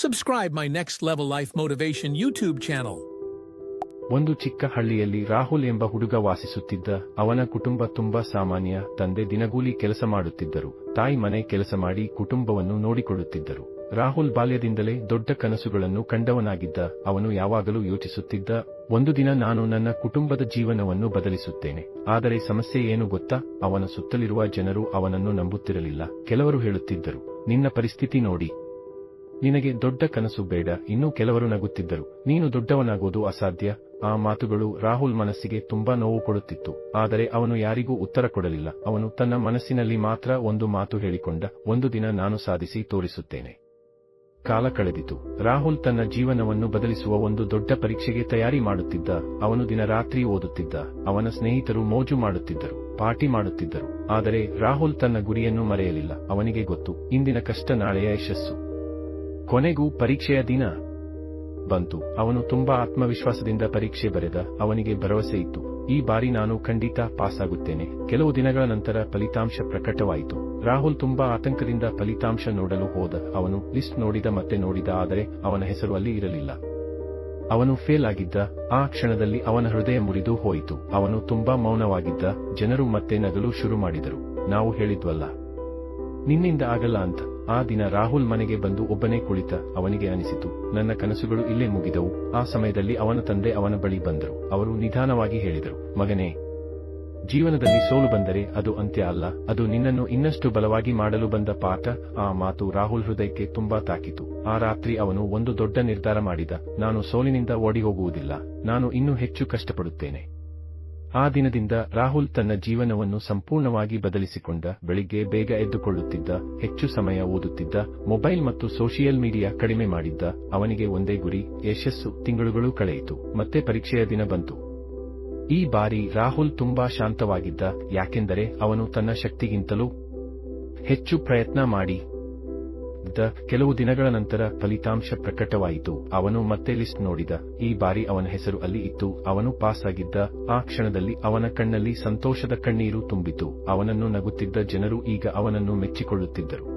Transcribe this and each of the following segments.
Subscribe my Next Level Life Motivation YouTube channel. ಒಂದು ಚಿಕ್ಕ ಹಳ್ಳಿಯಲ್ಲಿ ರಾಹುಲ್ ಎಂಬ ಹುಡುಗ ವಾಸಿಸುತ್ತಿದ್ದ. ಅವನ ಕುಟುಂಬ ತುಂಬಾ ಸಾಮಾನ್ಯ. ತಂದೆ ದಿನಗೂಲಿ ಕೆಲಸ ಮಾಡುತ್ತಿದ್ದರು, ತಾಯಿ ಮನೆ ಕೆಲಸ ಮಾಡಿ ಕುಟುಂಬವನ್ನು ನೋಡಿಕೊಳ್ಳುತ್ತಿದ್ದರು. ರಾಹುಲ್ ಬಾಲ್ಯದಿಂದಲೇ ದೊಡ್ಡ ಕನಸುಗಳನ್ನು ಕಂಡವನಾಗಿದ್ದ. ಅವನು ಯಾವಾಗಲೂ ಯೋಚಿಸುತ್ತಿದ್ದ, ಒಂದು ದಿನ ನಾನು ನನ್ನ ಕುಟುಂಬದ ಜೀವನವನ್ನು ಬದಲಿಸುತ್ತೇನೆ. ಆದರೆ ಸಮಸ್ಯೆ ಏನು ಗೊತ್ತಾ? ಅವನ ಸುತ್ತಲಿರುವ ಜನರು ಅವನನ್ನು ನಂಬುತ್ತಿರಲಿಲ್ಲ. ಕೆಲವರು ಹೇಳುತ್ತಿದ್ದರು, ನಿನ್ನ ಪರಿಸ್ಥಿತಿ ನೋಡಿ, ನಿನಗೆ ದೊಡ್ಡ ಕನಸು ಬೇಡ. ಇನ್ನೂ ಕೆಲವರು ನಗುತ್ತಿದ್ದರು, ನೀನು ದೊಡ್ಡವನಾಗೋದು ಅಸಾಧ್ಯ. ಆ ಮಾತುಗಳು ರಾಹುಲ್ ಮನಸ್ಸಿಗೆ ತುಂಬಾ ನೋವು ಕೊಡುತ್ತಿತ್ತು. ಆದರೆ ಅವನು ಯಾರಿಗೂ ಉತ್ತರ ಕೊಡಲಿಲ್ಲ. ಅವನು ತನ್ನ ಮನಸ್ಸಿನಲ್ಲಿ ಮಾತ್ರ ಒಂದು ಮಾತು ಹೇಳಿಕೊಂಡ, ಒಂದು ದಿನ ನಾನು ಸಾಧಿಸಿ ತೋರಿಸುತ್ತೇನೆ. ಕಾಲ ಕಳೆದಿತು. ರಾಹುಲ್ ತನ್ನ ಜೀವನವನ್ನು ಬದಲಿಸುವ ಒಂದು ದೊಡ್ಡ ಪರೀಕ್ಷೆಗೆ ತಯಾರಿ ಮಾಡುತ್ತಿದ್ದ. ಅವನು ದಿನರಾತ್ರಿ ಓದುತ್ತಿದ್ದ. ಅವನ ಸ್ನೇಹಿತರು ಮೋಜು ಮಾಡುತ್ತಿದ್ದರು, ಪಾರ್ಟಿ ಮಾಡುತ್ತಿದ್ದರು. ಆದರೆ ರಾಹುಲ್ ತನ್ನ ಗುರಿಯನ್ನು ಮರೆಯಲಿಲ್ಲ. ಅವನಿಗೆ ಗೊತ್ತು, ಇಂದಿನ ಕಷ್ಟ ನಾಳೆಯ ಯಶಸ್ಸು. ಕೊನೆಗೂ ಪರೀಕ್ಷೆಯ ದಿನ ಬಂತು. ಅವನು ತುಂಬಾ ಆತ್ಮವಿಶ್ವಾಸದಿಂದ ಪರೀಕ್ಷೆ ಬರೆದ. ಅವನಿಗೆ ಭರವಸೆ ಇತ್ತು, ಈ ಬಾರಿ ನಾನು ಖಂಡಿತ ಪಾಸ್ ಆಗುತ್ತೇನೆ. ಕೆಲವು ದಿನಗಳ ನಂತರ ಫಲಿತಾಂಶ ಪ್ರಕಟವಾಯಿತು. ರಾಹುಲ್ ತುಂಬಾ ಆತಂಕದಿಂದ ಫಲಿತಾಂಶ ನೋಡಲು ಹೋದ. ಅವನು ಲಿಸ್ಟ್ ನೋಡಿದ, ಮತ್ತೆ ನೋಡಿದ, ಆದರೆ ಅವನ ಹೆಸರು ಅಲ್ಲಿ ಇರಲಿಲ್ಲ. ಅವನು ಫೇಲ್ ಆಗಿದ್ದ. ಆ ಕ್ಷಣದಲ್ಲಿ ಅವನ ಹೃದಯ ಮುರಿದು ಹೋಯಿತು. ಅವನು ತುಂಬಾ ಮೌನವಾಗಿದ್ದ. ಜನರು ಮತ್ತೆ ನಗಲು ಶುರು ಮಾಡಿದರು. ನಾವು ಹೇಳಿದ್ವಲ್ಲ, ನಿನ್ನಿಂದ ಆಗಲ್ಲ ಅಂತ. ಆ ದಿನ ರಾಹುಲ್ ಮನೆಗೆ ಬಂದು ಒಬ್ಬನೇ ಕುಳಿತ. ಅವನಿಗೆ ಅನಿಸಿತು, ನನ್ನ ಕನಸುಗಳು ಇಲ್ಲೇ ಮುಗಿದವು. ಆ ಸಮಯದಲ್ಲಿ ಅವನ ತಂದೆ ಅವನ ಬಳಿ ಬಂದರು. ಅವರು ನಿಧಾನವಾಗಿ ಹೇಳಿದರು, ಮಗನೇ, ಜೀವನದಲ್ಲಿ ಸೋಲು ಬಂದರೆ ಅದು ಅಂತ್ಯ ಅಲ್ಲ, ಅದು ನಿನ್ನನ್ನು ಇನ್ನಷ್ಟು ಬಲವಾಗಿ ಮಾಡಲು ಬಂದ ಪಾಠ. ಆ ಮಾತು ರಾಹುಲ್ ಹೃದಯಕ್ಕೆ ತುಂಬಾ ತಾಕಿತು. ಆ ರಾತ್ರಿ ಅವನು ಒಂದು ದೊಡ್ಡ ನಿರ್ಧಾರ ಮಾಡಿದ, ನಾನು ಸೋಲಿನಿಂದ ಓಡಿ ಹೋಗುವುದಿಲ್ಲ, ನಾನು ಇನ್ನೂ ಹೆಚ್ಚು ಕಷ್ಟಪಡುತ್ತೇನೆ. ಆ ದಿನದಿಂದ ರಾಹುಲ್ ತನ್ನ ಜೀವನವನ್ನು ಸಂಪೂರ್ಣವಾಗಿ ಬದಲಿಸಿಕೊಂಡ. ಬೆಳಿಗ್ಗೆ ಬೇಗ ಎದ್ದುಕೊಳ್ಳುತ್ತಿದ್ದ, ಹೆಚ್ಚು ಸಮಯ ಓದುತ್ತಿದ್ದ, ಮೊಬೈಲ್ ಮತ್ತು ಸೋಷಿಯಲ್ ಮೀಡಿಯಾ ಕಡಿಮೆ ಮಾಡಿದ್ದ. ಅವನಿಗೆ ಒಂದೇ ಗುರಿ, ಯಶಸ್ಸು. ತಿಂಗಳುಗಳು ಕಳೆಯಿತು, ಮತ್ತೆ ಪರೀಕ್ಷೆಯ ದಿನ ಬಂತು. ಈ ಬಾರಿ ರಾಹುಲ್ ತುಂಬಾ ಶಾಂತವಾಗಿದ್ದ, ಯಾಕೆಂದರೆ ಅವನು ತನ್ನ ಶಕ್ತಿಗಿಂತಲೂ ಹೆಚ್ಚು ಪ್ರಯತ್ನ ಮಾಡಿ. ಕೆಲವು ದಿನಗಳ ನಂತರ ಫಲಿತಾಂಶ ಪ್ರಕಟವಾಯಿತು. ಅವನು ಮತ್ತೆ ಲಿಸ್ಟ್ ನೋಡಿದ. ಈ ಬಾರಿ ಅವನ ಹೆಸರು ಅಲ್ಲಿ ಇತ್ತು. ಅವನು ಪಾಸ್ ಆಗಿದ್ದ. ಆ ಕ್ಷಣದಲ್ಲಿ ಅವನ ಕಣ್ಣಲ್ಲಿ ಸಂತೋಷದ ಕಣ್ಣೀರು ತುಂಬಿತು. ಅವನನ್ನು ನಗುತ್ತಿದ್ದ ಜನರು ಈಗ ಅವನನ್ನು ಮೆಚ್ಚಿಕೊಳ್ಳುತ್ತಿದ್ದರು.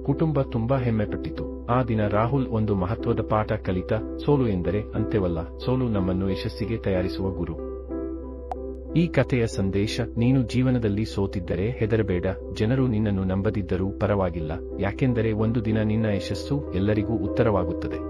ಕುಟುಂಬ ತುಂಬಾ ಹೆಮ್ಮೆಪಟ್ಟಿತು. ಆ ದಿನ ರಾಹುಲ್ ಒಂದು ಮಹತ್ವದ ಪಾಠ ಕಲಿತ, ಸೋಲು ಎಂದರೆ ಅಂತ್ಯವಲ್ಲ, ಸೋಲು ನಮ್ಮನ್ನು ಯಶಸ್ಸಿಗೆ ತಯಾರಿಸುವ ಗುರು. ಈ ಕಥೆಯ ಸಂದೇಶ, ನೀನು ಜೀವನದಲ್ಲಿ ಸೋತಿದ್ದರೆ ಹೆದರಬೇಡ. ಜನರು ನಿನ್ನನ್ನು ನಂಬದಿದ್ದರೂ ಪರವಾಗಿಲ್ಲ, ಯಾಕೆಂದರೆ ಒಂದು ದಿನ ನಿನ್ನ ಯಶಸ್ಸು ಎಲ್ಲರಿಗೂ ಉತ್ತರವಾಗುತ್ತದೆ.